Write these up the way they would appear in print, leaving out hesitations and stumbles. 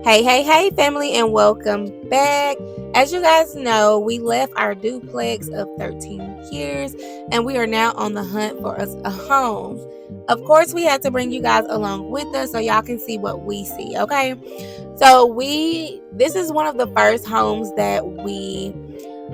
Hey, family, and welcome back. As you guys know, we left our duplex of 13 years and we are now on the hunt for us a home. Of course, we had to bring you guys along with us so y'all can see what we see, okay? So, this is one of the first homes that we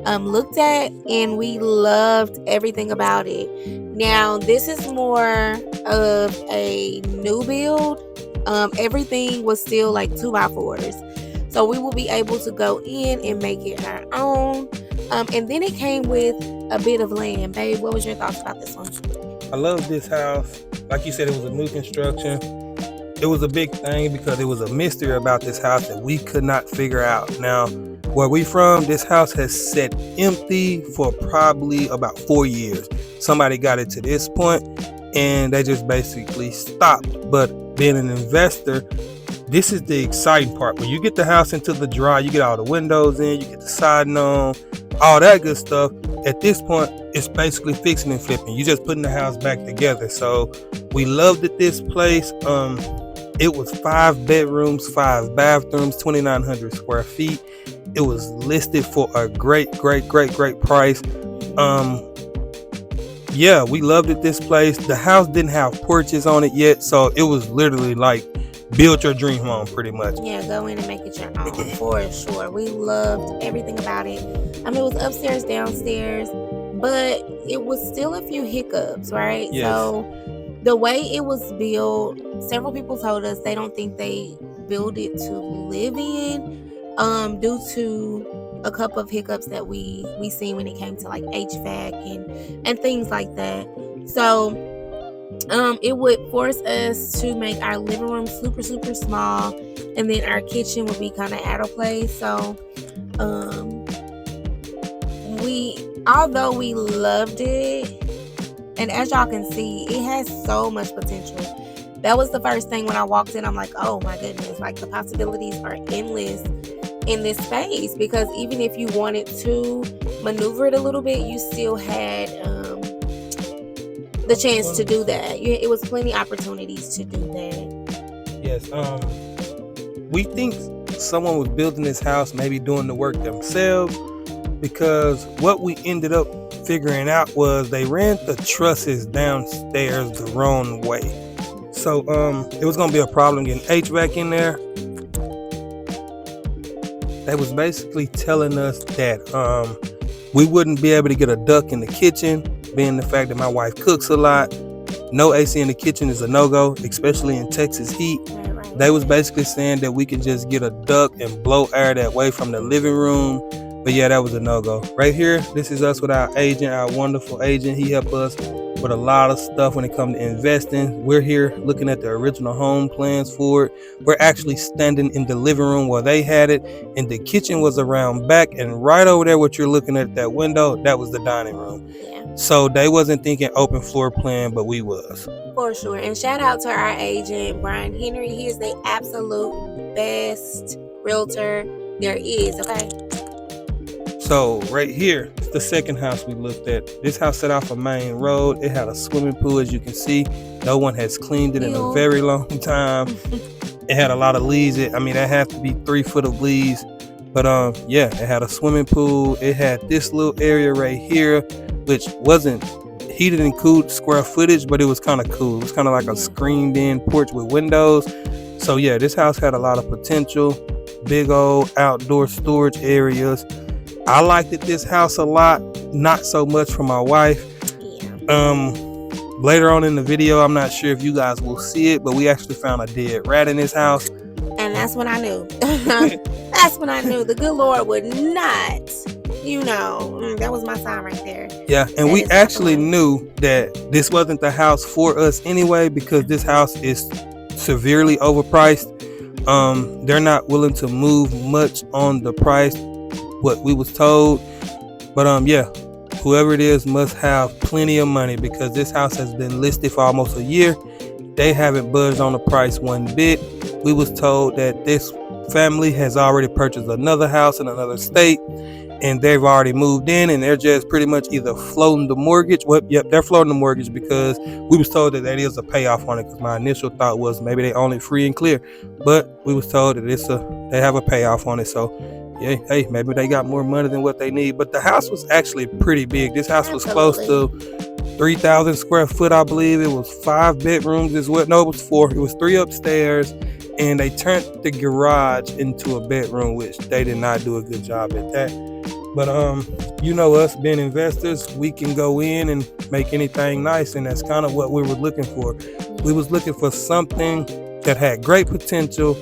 looked at and we loved everything about it. Now, this is more of a new build. Everything was still like 2x4s. So we will be able to go in and make it our own. And then it came with a bit of land. Babe, what was your thoughts about this one? I love this house. Like you said, it was a new construction. It was a big thing because it was a mystery about this house that we could not figure out. Now, where we from, this house has sat empty for probably about 4 years. Somebody got it to this point and they just basically stopped. But being an investor, this is the exciting part. When you get the house into the dry, you get all the windows in, you get the siding on, all that good stuff. At this point, it's basically fixing and flipping. You're just putting the house back together. So we loved it, this place. It was 5 bedrooms, 5 bathrooms, 2,900 square feet. It was listed for a great price. Yeah, we loved it, this place. The house didn't have porches on it yet, so it was literally like build your dream home pretty much. Yeah, go in and make it your own for sure. We loved everything about it. It was upstairs, downstairs, but it was still a few hiccups, right? Yes. So the way it was built, several people told us they don't think they built it to live in, due to a couple of hiccups that we seen when it came to like HVAC and things like that. So it would force us to make our living room super small, and then our kitchen would be kind of out of place. So although we loved it, and as y'all can see, it has so much potential. That was the first thing when I walked in. I'm like, oh my goodness, like the possibilities are endless in this space, because even if you wanted to maneuver it a little bit, you still had the chance to do that. It was plenty opportunities to do that. Yes. We think someone was building this house, maybe doing the work themselves, because what we ended up figuring out was they ran the trusses downstairs the wrong way. So it was gonna be a problem getting HVAC in there. They was basically telling us that we wouldn't be able to get a duct in the kitchen, being the fact that my wife cooks a lot. No AC in the kitchen is a no-go, especially in Texas heat. Right. They was basically saying that we could just get a duct and blow air that way from the living room. But yeah, that was a no-go. Right here, this is us with our agent, our wonderful agent. He helped us with a lot of stuff when it comes to investing. We're here looking at the original home plans for it. We're actually standing in the living room where they had it, and the kitchen was around back, and right over there, what you're looking at that window, that was the dining room. Yeah. So they wasn't thinking open floor plan, but we was. For sure. And shout out to our agent, Brian Henry. He is the absolute best realtor there is, okay? So right here, it's the second house we looked at. This house set off a main road. It had a swimming pool, as you can see. No one has cleaned it in a very long time. It had a lot of leaves. It had to be 3 foot of leaves. But yeah, it had a swimming pool. It had this little area right here, which wasn't heated and cooled square footage, but it was kind of cool. It was kind of like a screened in porch with windows. So yeah, this house had a lot of potential. Big old outdoor storage areas. I liked this house a lot, not so much for my wife. Yeah. Later on in the video, I'm not sure if you guys will see it, but we actually found a dead rat in this house. And that's when I knew. That's when I knew the good Lord would not, that was my sign right there. Yeah, and we actually knew that this wasn't the house for us anyway, because this house is severely overpriced. They're not willing to move much on the price, what we was told. But yeah, whoever it is must have plenty of money, because this house has been listed for almost a year. They haven't budged on the price one bit. We was told that this family has already purchased another house in another state, and they've already moved in, and they're just pretty much either floating the mortgage. Well, yep, they're floating the mortgage, because we was told that is a payoff on it, because my initial thought was maybe they own it free and clear, but we was told that it's a they have a payoff on it. So yeah, hey, maybe they got more money than what they need. But the house was actually pretty big. This house was close to 3,000 square foot, I believe. It was 5 bedrooms as well. No, it was 4. It was 3 upstairs, and they turned the garage into a bedroom, which they did not do a good job at that. But you know, us being investors, we can go in and make anything nice, and that's kind of what we were looking for. We was looking for something that had great potential,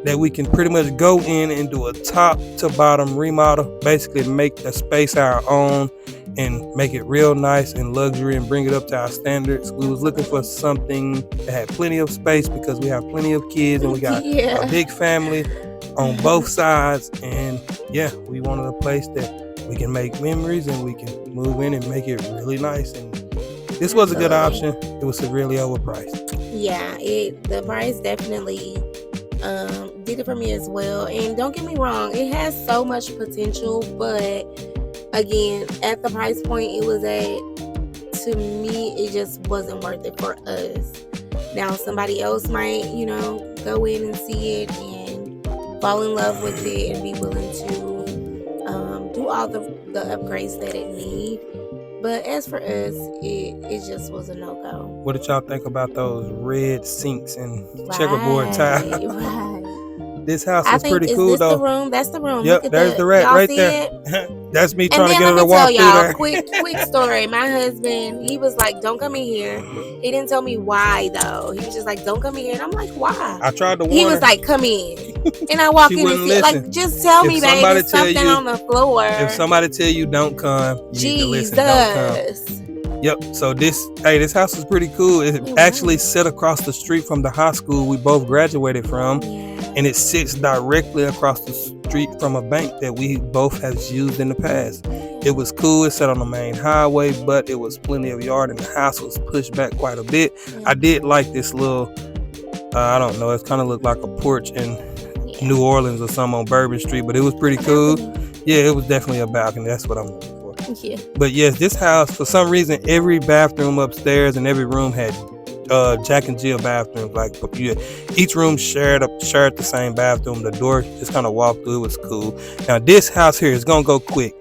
that we can pretty much go in and do a top to bottom remodel, basically make the space our own and make it real nice and luxury and bring it up to our standards. We was looking for something that had plenty of space because we have plenty of kids and we got a big family on both sides. And yeah, we wanted a place that we can make memories and we can move in and make it really nice. And this was a good option. It was severely overpriced. Yeah, the price definitely did it for me as well. And don't get me wrong, it has so much potential, but again, at the price point it was at, to me, it just wasn't worth it for us. Now somebody else might, you know, go in and see it and fall in love with it and be willing to do all the upgrades that it needs. But as for us, it just was a no-go. What did y'all think about those red sinks and checkerboard tile? Right. This house is pretty cool, though. The room? That's the room. Yep, there's the rat right there. That's me trying to get her to walk through there. Quick story. My husband, he was like, "Don't come in here." He didn't tell me why though. He was just like, "Don't come in here," and I'm like, "Why?" I tried to warn her. He was like, "Come in," and I walk in and see, like, just tell me, baby, there's something on the floor. If somebody tell you don't come, you need to listen. Don't come. Yep. So this house is pretty cool. It actually sit across the street from the high school we both graduated from. And it sits directly across the street from a bank that we both have used in the past. It was cool. It sat on the main highway, but it was plenty of yard, and the house was pushed back quite a bit. I did like this little, I don't know, it kind of looked like a porch in New Orleans or something on Bourbon Street, but it was pretty cool. Yeah, it was definitely a balcony. That's what I'm looking for. Yeah. But yes, this house, for some reason, every bathroom upstairs and every room had Jack and Jill bathrooms. Like each room shared the same bathroom. The door just kind of walked through. It was cool. Now this house here is gonna go quick.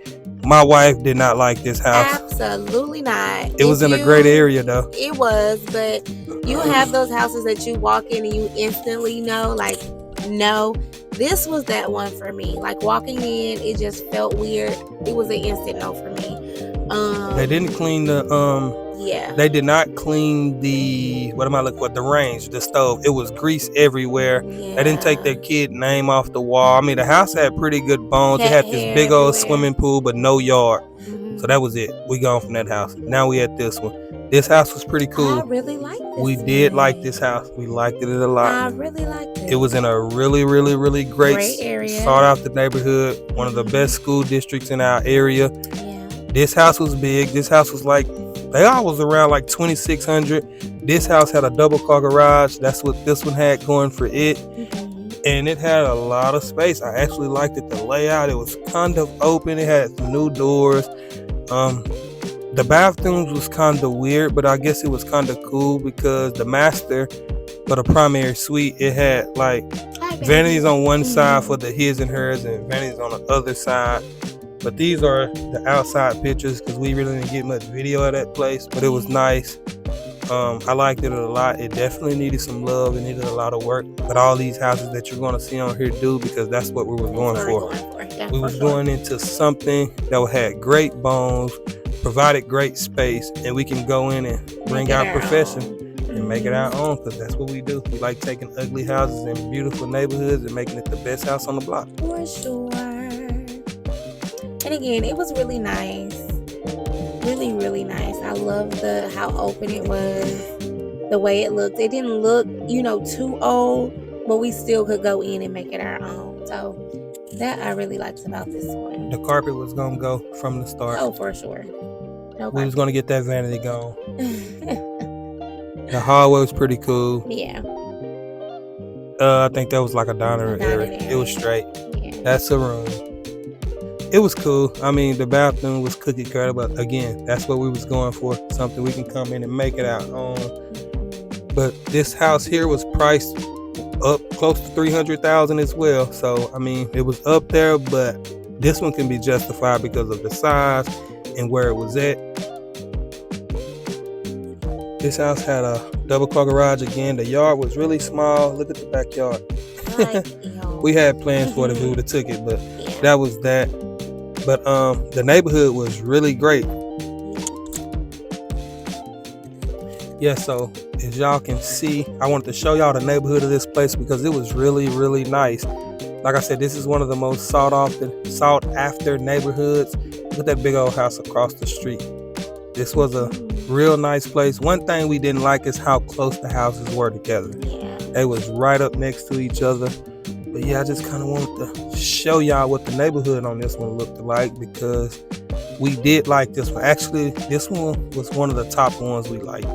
My wife did not like this house. Absolutely not. It was in a great area though. It was, but you have those houses that you walk in and you instantly know, like, no, this was that one for me. Like walking in, it just felt weird. It was an instant no for me. They didn't clean the they did not clean the the range, the stove. It was grease everywhere. They didn't take their kid name off the wall. I mean, the house had pretty good bones. It had this big old swimming pool, but no yard. So that was it. We gone from that house. Now we at this one. This house was pretty cool. I really liked this. We did like this house. We liked it a lot. I really liked it. It was in a really, really, really great area. Sought after neighborhood. One of the best school districts in our area. This house was big. This house was like, they all was around like 2,600. This house had a double car garage. That's what this one had going for it. And it had a lot of space. I actually liked it, the layout. It was kind of open. It had some new doors. The bathrooms was kind of weird, but I guess it was kind of cool because the master for the primary suite, it had like vanities on one side for the his and hers and vanities on the other side. But these are the outside pictures because we really didn't get much video of that place, but it was nice. I liked it a lot. It definitely needed some love. It needed a lot of work. But all these houses that you're going to see on here do, because that's what we were going for. We was going into something that had great bones, provided great space, and we can go in and bring our profession and make it our own, because that's what we do. We like taking ugly houses in beautiful neighborhoods and making it the best house on the block. For sure. And again, it was really nice. Really, really nice. I love how open it was, the way it looked. It didn't look, too old, but we still could go in and make it our own. So that I really liked about this one. The carpet was gonna go from the start. Oh, for sure. We was gonna get that vanity gone. The hallway was pretty cool. Yeah. I think that was like a diner area. It was straight. Yeah. That's a room. It was cool. I mean, the bathroom was cookie cutter, but again, that's what we was going for. Something we can come in and make it our own. But this house here was priced up close to 300,000 as well. So I mean, it was up there, but this one can be justified because of the size and where it was at. This house had a double car garage again. The yard was really small. Look at the backyard. We had plans for it if we would have took it, but that was that. But the neighborhood was really great. Yeah, so as y'all can see, I wanted to show y'all the neighborhood of this place because it was really, really nice. Like I said, this is one of the most sought after neighborhoods. Look at that big old house across the street. This was a real nice place. One thing we didn't like is how close the houses were together. They was right up next to each other. But yeah, I just kind of wanted to show y'all what the neighborhood on this one looked like because we did like this one. Actually, this one was one of the top ones we liked.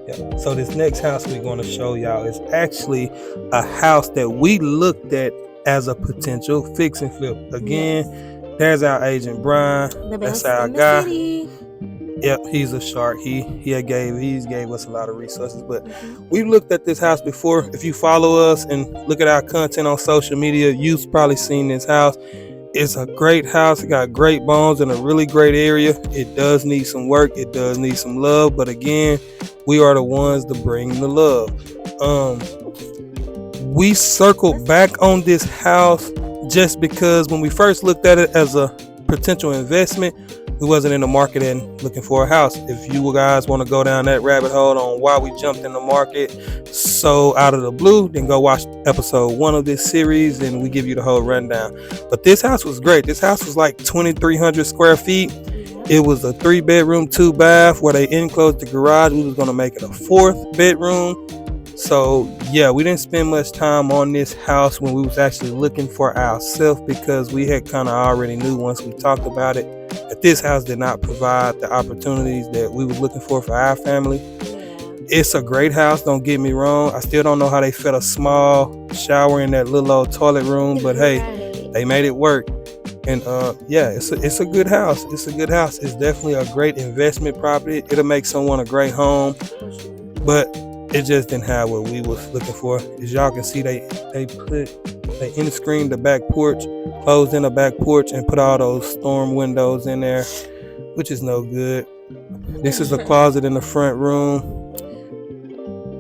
Yeah. So this next house we're going to show y'all is actually a house that we looked at as a potential fix and flip. Again, there's our agent Brian. That's our guy. Yep, he's a shark. He's gave us a lot of resources. But we've looked at this house before. If you follow us and look at our content on social media, you've probably seen this house. It's a great house. It got great bones in a really great area. It does need some work. It does need some love. But again, we are the ones to bring the love. We circled back on this house just because when we first looked at it as a potential investment, we wasn't in the market and looking for a house. If you guys want to go down that rabbit hole on why we jumped in the market so out of the blue, then go watch episode 1 of this series and we give you the whole rundown. But this house was great. This house was like 2,300 square feet. It was a 3-bedroom, 2-bath where they enclosed the garage. We was going to make it a 4th bedroom. So yeah, we didn't spend much time on this house when we was actually looking for ourselves because we had kind of already knew once we talked about it that this house did not provide the opportunities that we was looking for our family. It's a great house, don't get me wrong. I still don't know how they fit a small shower in that little old toilet room, but hey, they made it work. And yeah, it's a good house. It's a good house. It's definitely a great investment property. It'll make someone a great home, but it just didn't have what we was looking for. As y'all can see, they in-screened the back porch, closed in the back porch, and put all those storm windows in there, which is no good. This is a closet in the front room.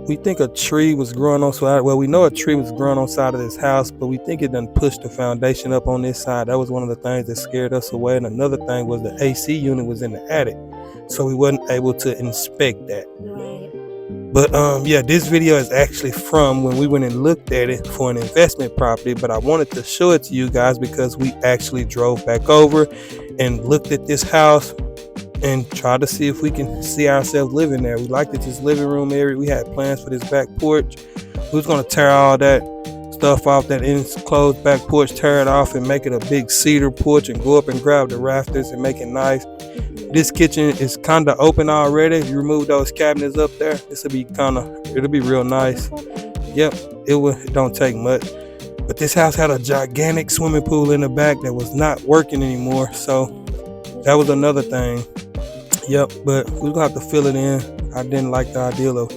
We think a tree was growing on side. Well, we know a tree was growing on side of this house, but we think it done pushed the foundation up on this side. That was one of the things that scared us away. And another thing was the AC unit was in the attic, so we wasn't able to inspect that. But yeah, this video is actually from when we went and looked at it for an investment property, but I wanted to show it to you guys because we actually drove back over and looked at this house and tried to see if we can see ourselves living there. We liked it, this living room area. We had plans for this back porch. We was going to tear all that stuff off that enclosed back porch, tear it off and make it a big cedar porch and go up and grab the rafters and make it nice. This kitchen is kind of open already. If you remove those cabinets up there, it'll be real nice. Yep, it don't take much. But this house had a gigantic swimming pool in the back that was not working anymore. So that was another thing. Yep, but we're gonna have to fill it in. I didn't like the idea of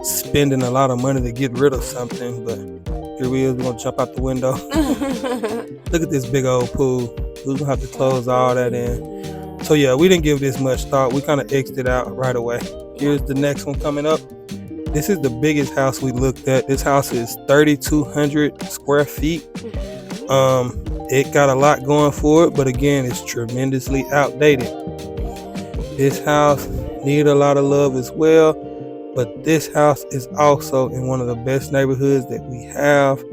spending a lot of money to get rid of something, but here we is. We're gonna jump out the window. Look at this big old pool. We're gonna have to close all that in. So yeah, we didn't give this much thought. We kind of exited out right away. Here's the next one coming up. This is the biggest house we looked at. This house is 3,200 square feet. It got a lot going for it, but again, it's tremendously outdated. This house needed a lot of love as well, but this house is also in one of the best neighborhoods that we have.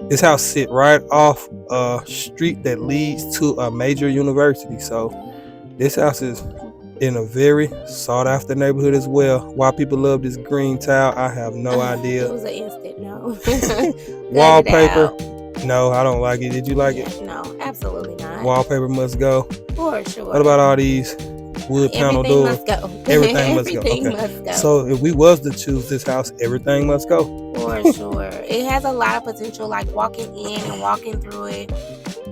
This house sit right off a street that leads to a major university. So this house is in a very sought after neighborhood as well. Why people love this green tile, I have no idea. It was an instant no. Wallpaper, no, I don't like it. Did you like it? No, absolutely not. Wallpaper must go. For sure. What about all these wood panel doors? Everything must go. Everything Okay. must go. So if we was to choose this house, everything must go. For sure. It has a lot of potential, like walking in and walking through it.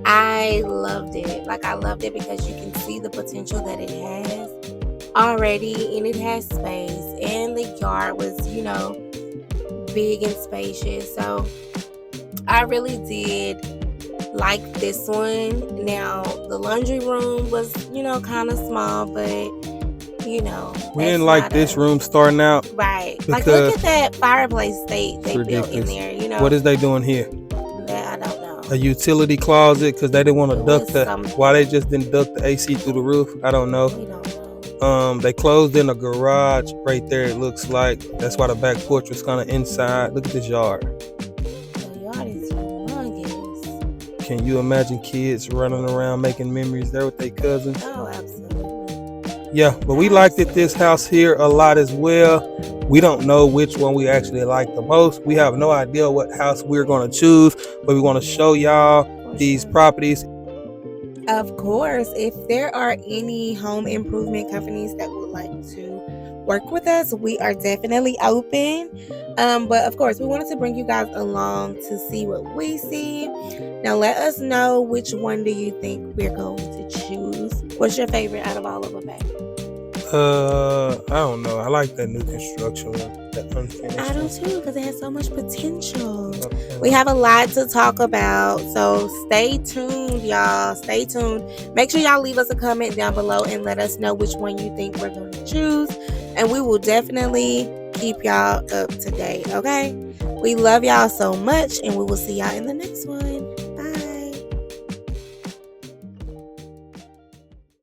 I loved it. Like, I loved it because you can see the potential that it has already, and it has space, and the yard was, big and spacious. So I really did like this one. Now the laundry room was, kind of small, but we didn't like this room starting out. Right. Like, look at that fireplace they built in there. What is they doing here? That I don't know. A utility closet, because they didn't want to duct the. Why they just didn't duct the AC through the roof? I don't know. We don't know. They closed in a garage right there. It looks like that's why the back porch was kind of inside. Look at this yard. The yard is humongous. Can you imagine kids running around making memories there with their cousins? Oh, absolutely. Yeah, but we liked it, this house here, a lot as well. We don't know which one we actually like the most. We have no idea what house we're going to choose, but we want to show y'all these properties. Of course, if there are any home improvement companies that would like to work with us, we are definitely open. But of course, we wanted to bring you guys along to see what we see. Now let us know, which one do you think we're going to choose? What's your favorite out of all of them, babe? I don't know. I like that new construction one, that unfinished. I do too, because it has so much potential. Okay. We have a lot to talk about, so stay tuned, y'all. Stay tuned. Make sure y'all leave us a comment down below and let us know which one you think we're going to choose, and we will definitely keep y'all up to date, okay? We love y'all so much, and we will see y'all in the next one.